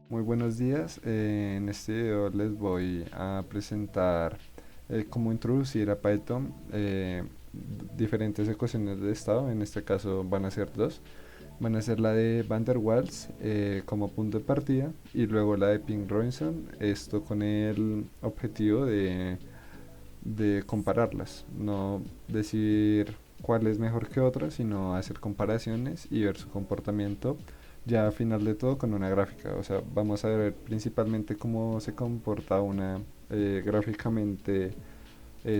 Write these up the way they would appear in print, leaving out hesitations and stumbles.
Muy buenos días, en este video les voy a presentar cómo introducir a Python diferentes ecuaciones de estado. En este caso van a ser dos. Van a ser la de Van der Waals como punto de partida y luego la de Ping-Robinson, esto con el objetivo de compararlas, no decir cuál es mejor que otra, sino hacer comparaciones y ver su comportamiento ya a final de todo con una gráfica. O sea, vamos a ver principalmente cómo se comporta una gráficamente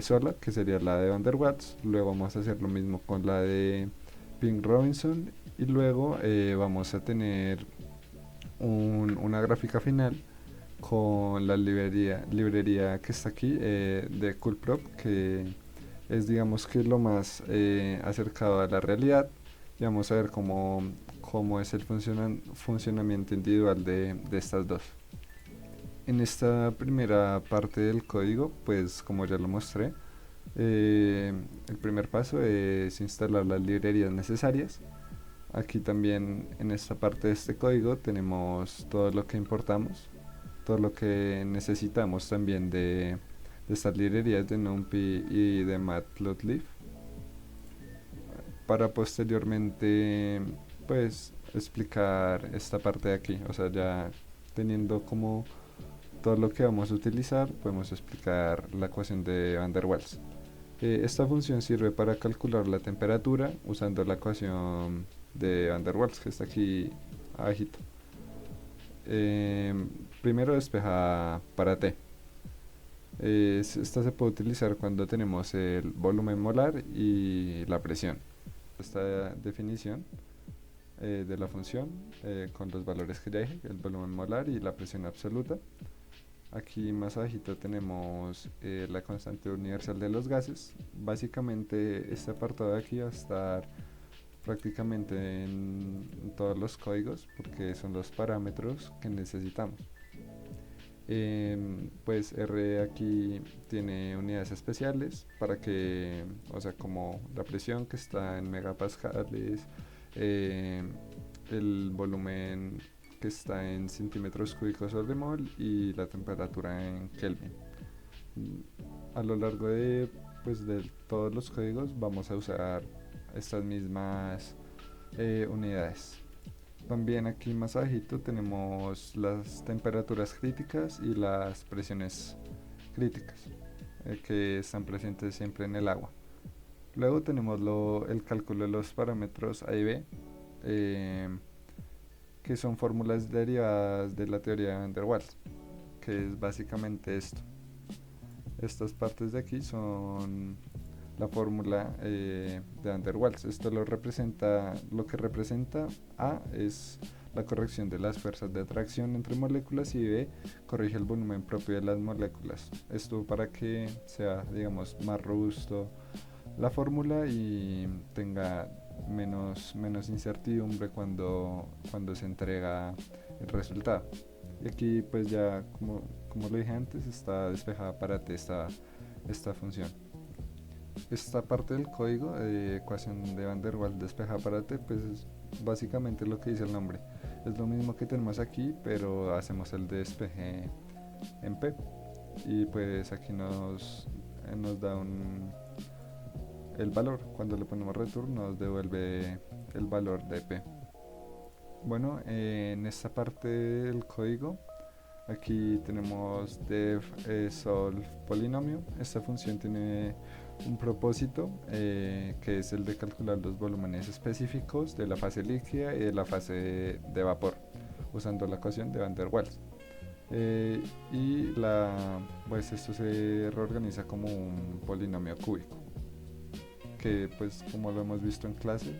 sola, que sería la de Van der Waals. Luego vamos a hacer lo mismo con la de Ping Robinson y luego vamos a tener una gráfica final con la librería que está aquí de Coolprop, que es digamos que lo más acercado a la realidad. Y vamos a ver cómo es el funcionamiento individual de estas dos. En esta primera parte del código, pues como ya lo mostré, el primer paso es instalar las librerías necesarias. Aquí también en esta parte de este código tenemos todo lo que importamos, todo lo que necesitamos también de estas librerías de NumPy y de Matplotlib para posteriormente pues explicar esta parte de aquí. O sea, ya teniendo como todo lo que vamos a utilizar, podemos explicar la ecuación de Van der Waals. Esta función sirve para calcular la temperatura usando la ecuación de Van der Waals, que está aquí abajito. Primero despeja para T. Esta se puede utilizar cuando tenemos el volumen molar y la presión. Esta definición de la función con los valores que ya dije, el volumen molar y la presión absoluta. Aquí más abajito tenemos la constante universal de los gases. Básicamente este apartado de aquí va a estar prácticamente en todos los códigos porque son los parámetros que necesitamos. Pues R aquí tiene unidades especiales para que, o sea, como la presión que está en megapascales, eh, el volumen que está en centímetros cúbicos sobre mol y la temperatura en Kelvin. A lo largo de todos los códigos vamos a usar estas mismas unidades. También aquí más abajito tenemos las temperaturas críticas y las presiones críticas que están presentes siempre en el agua. Luego tenemos el cálculo de los parámetros A y B, eh, que son fórmulas derivadas de la teoría de Van der Waals, que es básicamente esto. Estas partes de aquí son la fórmula de Van der Waals. Esto lo que representa A es la corrección de las fuerzas de atracción entre moléculas y B corrige el volumen propio de las moléculas. Esto para que sea, digamos, más robusto la fórmula y tenga menos incertidumbre cuando se entrega el resultado. Y aquí pues ya como lo dije antes está despejada para T esta función. Esta parte del código de ecuación de Van der Waals despejada para T pues es básicamente lo que dice el nombre. Es lo mismo que tenemos aquí, pero hacemos el despeje en P y pues aquí nos da el valor. Cuando le ponemos return nos devuelve el valor de P. Bueno, en esta parte del código aquí tenemos def solve polinomio. Esta función tiene un propósito que es el de calcular los volúmenes específicos de la fase líquida y de la fase de vapor usando la ecuación de Van der Waals. Y pues esto se reorganiza como un polinomio cúbico, que pues como lo hemos visto en clase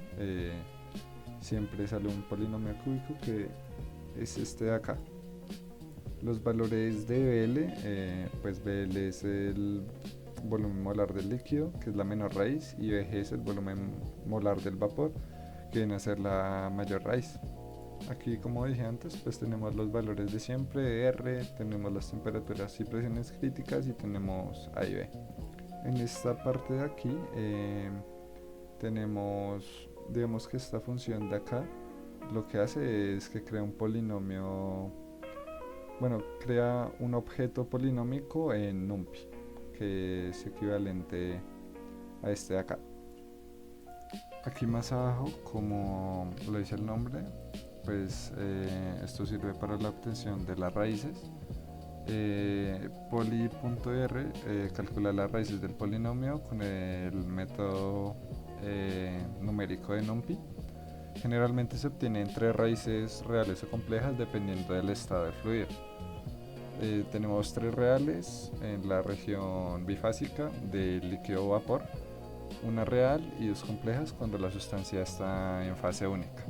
siempre sale un polinomio cúbico que es este de acá. Los valores de BL, pues BL es el volumen molar del líquido, que es la menor raíz, y BG es el volumen molar del vapor, que viene a ser la mayor raíz. Aquí, como dije antes, pues tenemos los valores de siempre de R, tenemos las temperaturas y presiones críticas y tenemos A y B. En esta parte de aquí tenemos, digamos que esta función de acá lo que hace es que crea un polinomio, bueno, crea un objeto polinómico en NumPy, que es equivalente a este de acá. Aquí más abajo, como lo dice el nombre, pues esto sirve para la obtención de las raíces. Poly.r calcula las raíces del polinomio con el método numérico de NumPy. Generalmente se obtienen tres raíces reales o complejas dependiendo del estado del fluido. Tenemos tres reales en la región bifásica de líquido o vapor, una real y dos complejas cuando la sustancia está en fase única.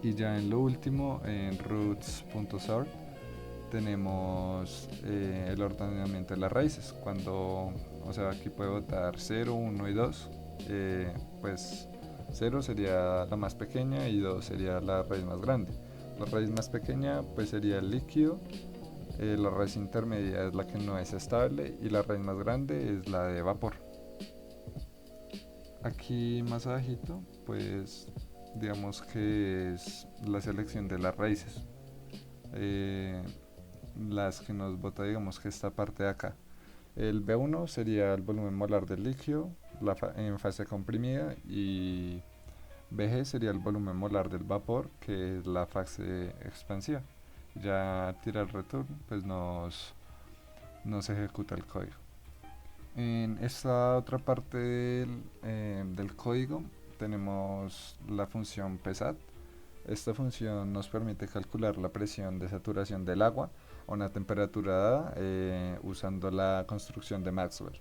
Y ya en lo último, en roots.sort, tenemos el ordenamiento de las raíces. Cuando, o sea, aquí puede votar 0, 1 y 2. Pues 0 sería la más pequeña y 2 sería la raíz más grande. La raíz más pequeña pues sería el líquido, la raíz intermedia es la que no es estable y la raíz más grande es la de vapor. Aquí más abajito pues digamos que es la selección de las raíces. Las que nos bota digamos que esta parte de acá. El B1 sería el volumen molar del líquido en fase comprimida y BG sería el volumen molar del vapor, que es la fase expansiva. Ya tirar return pues nos ejecuta el código. En esta otra parte del código tenemos la función PSAT. Esta función nos permite calcular la presión de saturación del agua a una temperatura dada usando la construcción de Maxwell,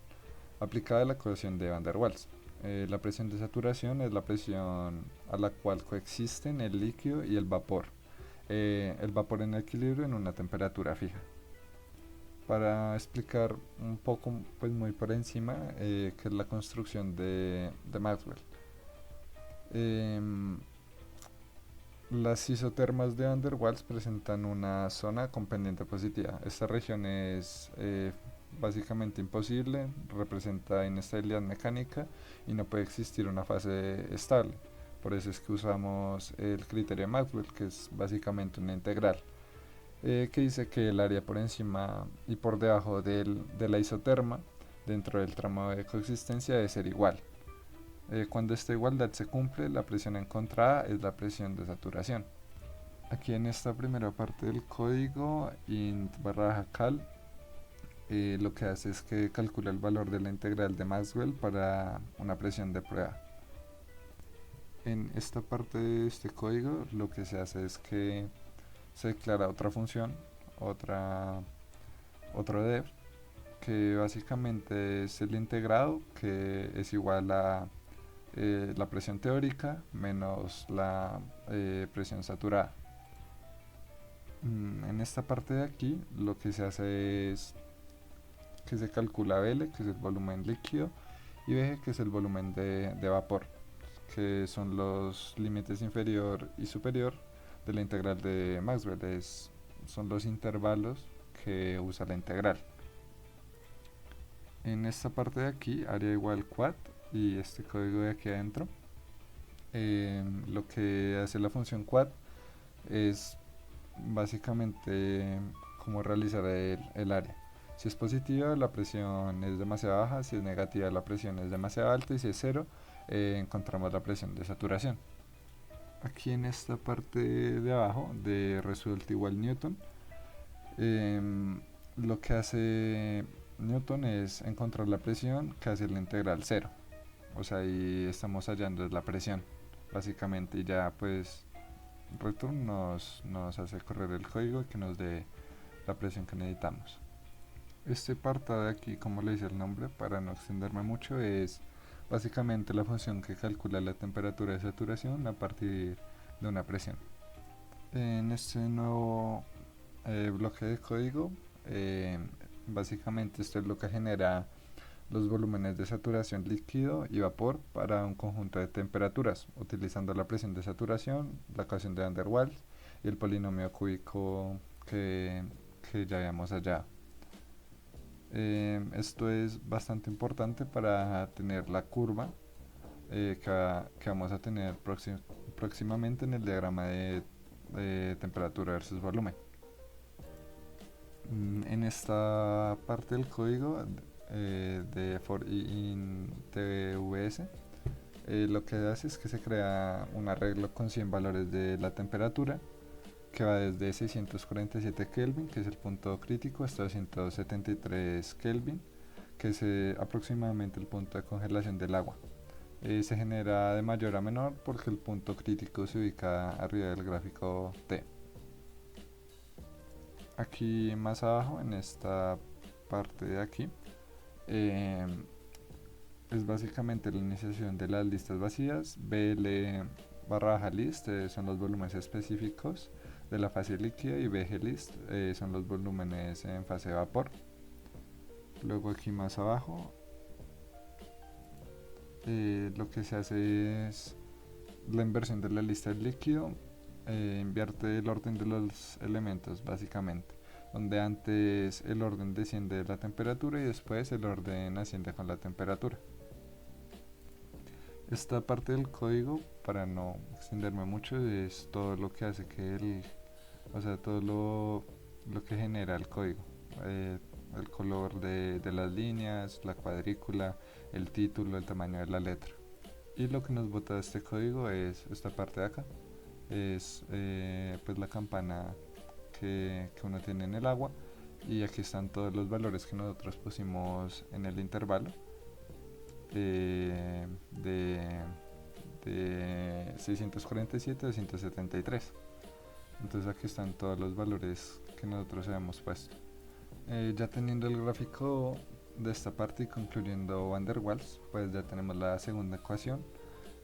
aplicada a la ecuación de Van der Waals. La presión de saturación es la presión a la cual coexisten el líquido y el vapor en equilibrio en una temperatura fija. Para explicar un poco, pues muy por encima, qué es la construcción de Maxwell. Las isotermas de Van der Waals presentan una zona con pendiente positiva. Esta región es básicamente imposible, representa inestabilidad mecánica y no puede existir una fase estable. Por eso es que usamos el criterio de Maxwell, que es básicamente una integral, que dice que el área por encima y por debajo de la isoterma dentro del tramo de coexistencia debe ser igual. Cuando esta igualdad se cumple, la presión encontrada es la presión de saturación. Aquí en esta primera parte del código, int/cal, lo que hace es que calcula el valor de la integral de Maxwell para una presión de prueba. En esta parte de este código lo que se hace es que se declara otra función, otro def, que básicamente es el integrado, que es igual a la presión teórica menos la presión saturada. En esta parte de aquí lo que se hace es que se calcula BL, que es el volumen líquido, y BG, que es el volumen de vapor, que son los límites inferior y superior de la integral de Maxwell. Son los intervalos que usa la integral. En esta parte de aquí, área igual quad, y este código de aquí adentro, lo que hace la función quad es básicamente como realizar el área. Si es positiva, la presión es demasiado baja; si es negativa, la presión es demasiado alta; y si es cero, encontramos la presión de saturación. Aquí en esta parte de abajo de result igual Newton, lo que hace Newton es encontrar la presión que hace la integral cero. O sea, ahí estamos hallando la presión básicamente, y ya pues return nos hace correr el código que nos dé la presión que necesitamos. Este apartado de aquí, como le dice el nombre, para no extenderme mucho, es básicamente la función que calcula la temperatura de saturación a partir de una presión. En este nuevo bloque de código, básicamente esto es lo que genera los volúmenes de saturación líquido y vapor para un conjunto de temperaturas, utilizando la presión de saturación, la ecuación de Van der Waals y el polinomio cúbico que ya habíamos hallado. Esto es bastante importante para tener la curva que vamos a tener próximamente en el diagrama de temperatura versus volumen. En esta parte del código de for i in tvs, lo que hace es que se crea un arreglo con 100 valores de la temperatura que va desde 647 Kelvin, que es el punto crítico, hasta 273 Kelvin, que es aproximadamente el punto de congelación del agua. Se genera de mayor a menor porque el punto crítico se ubica arriba del gráfico T. Aquí más abajo, en esta parte de aquí, es básicamente la iniciación de las listas vacías. BL barra baja list son los volúmenes específicos de la fase líquida, y BG list son los volúmenes en fase de vapor. Luego aquí más abajo lo que se hace es la inversión de la lista del líquido. Invierte el orden de los elementos básicamente, donde antes el orden desciende de la temperatura y después el orden asciende con la temperatura. Esta parte del código, para no extenderme mucho, es todo lo que hace que todo lo que genera el código. El color de las líneas, la cuadrícula, el título, el tamaño de la letra. Y lo que nos bota este código es esta parte de acá. Es pues la campana que uno tiene en el agua, y aquí están todos los valores que nosotros pusimos en el intervalo de 647 a 273. Entonces aquí están todos los valores que nosotros habíamos puesto. Ya teniendo el gráfico de esta parte y concluyendo Van der Waals, pues ya tenemos la segunda ecuación.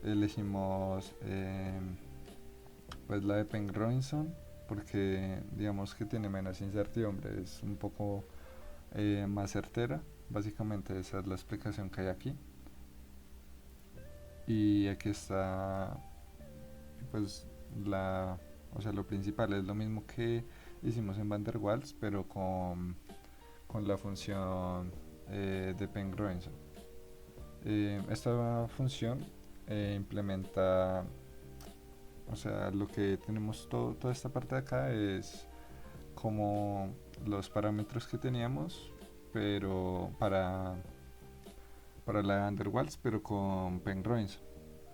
Elegimos pues la de Penrose, porque digamos que tiene menos incertidumbre, es un poco más certera. Básicamente esa es la explicación que hay aquí. Y aquí está pues lo principal es lo mismo que hicimos en Van der Waals, pero con la función de Penrose. Esta función implementa, lo que tenemos toda esta parte de acá es como los parámetros que teníamos, pero para la Van der Waals, pero con Penrose.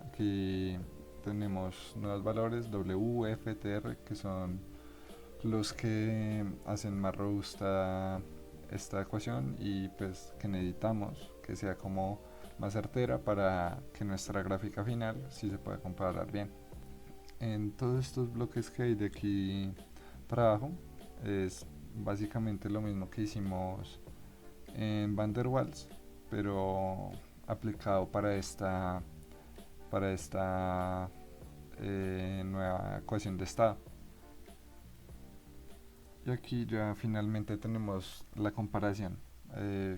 Aquí tenemos nuevos valores W, F, TR, que son los que hacen más robusta esta ecuación, y pues que necesitamos que sea como más certera para que nuestra gráfica final sí se pueda comparar bien. En todos estos bloques que hay de aquí para abajo es básicamente lo mismo que hicimos en Van der Waals, pero aplicado para esta nueva ecuación de estado. Y aquí ya finalmente tenemos la comparación,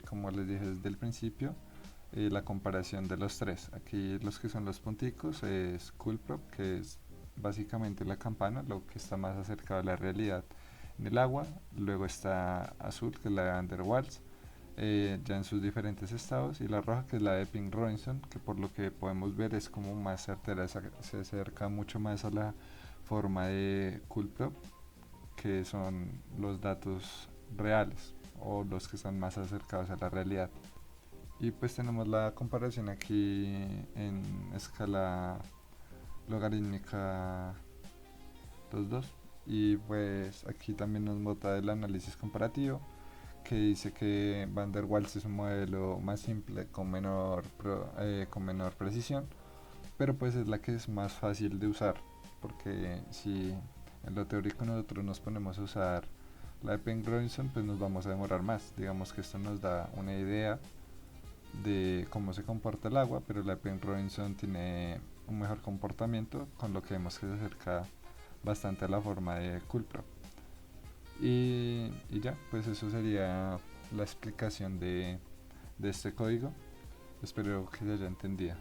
como les dije desde el principio, la comparación de los tres. Aquí los que son los punticos es Coolprop, que es básicamente la campana, lo que está más acercado a la realidad en el agua. Luego está azul, que es la de Van der Waals, ya en sus diferentes estados, y la roja, que es la de Penrose, que por lo que podemos ver es como más certera, se acerca mucho más a la forma de Coolprop, que son los datos reales o los que están más acercados a la realidad. Y pues tenemos la comparación aquí en escala logarítmica los dos, y pues aquí también nos bota el análisis comparativo, que dice que Van der Waals es un modelo más simple con menor precisión, pero pues es la que es más fácil de usar, porque si en lo teórico nosotros nos ponemos a usar la de Penrose, pues nos vamos a demorar más. Digamos que esto nos da una idea de cómo se comporta el agua, pero la de Penrose tiene un mejor comportamiento, con lo que vemos que se acerca bastante a la forma de Coolprop. Y ya, pues eso sería la explicación de este código. Espero que se haya entendido.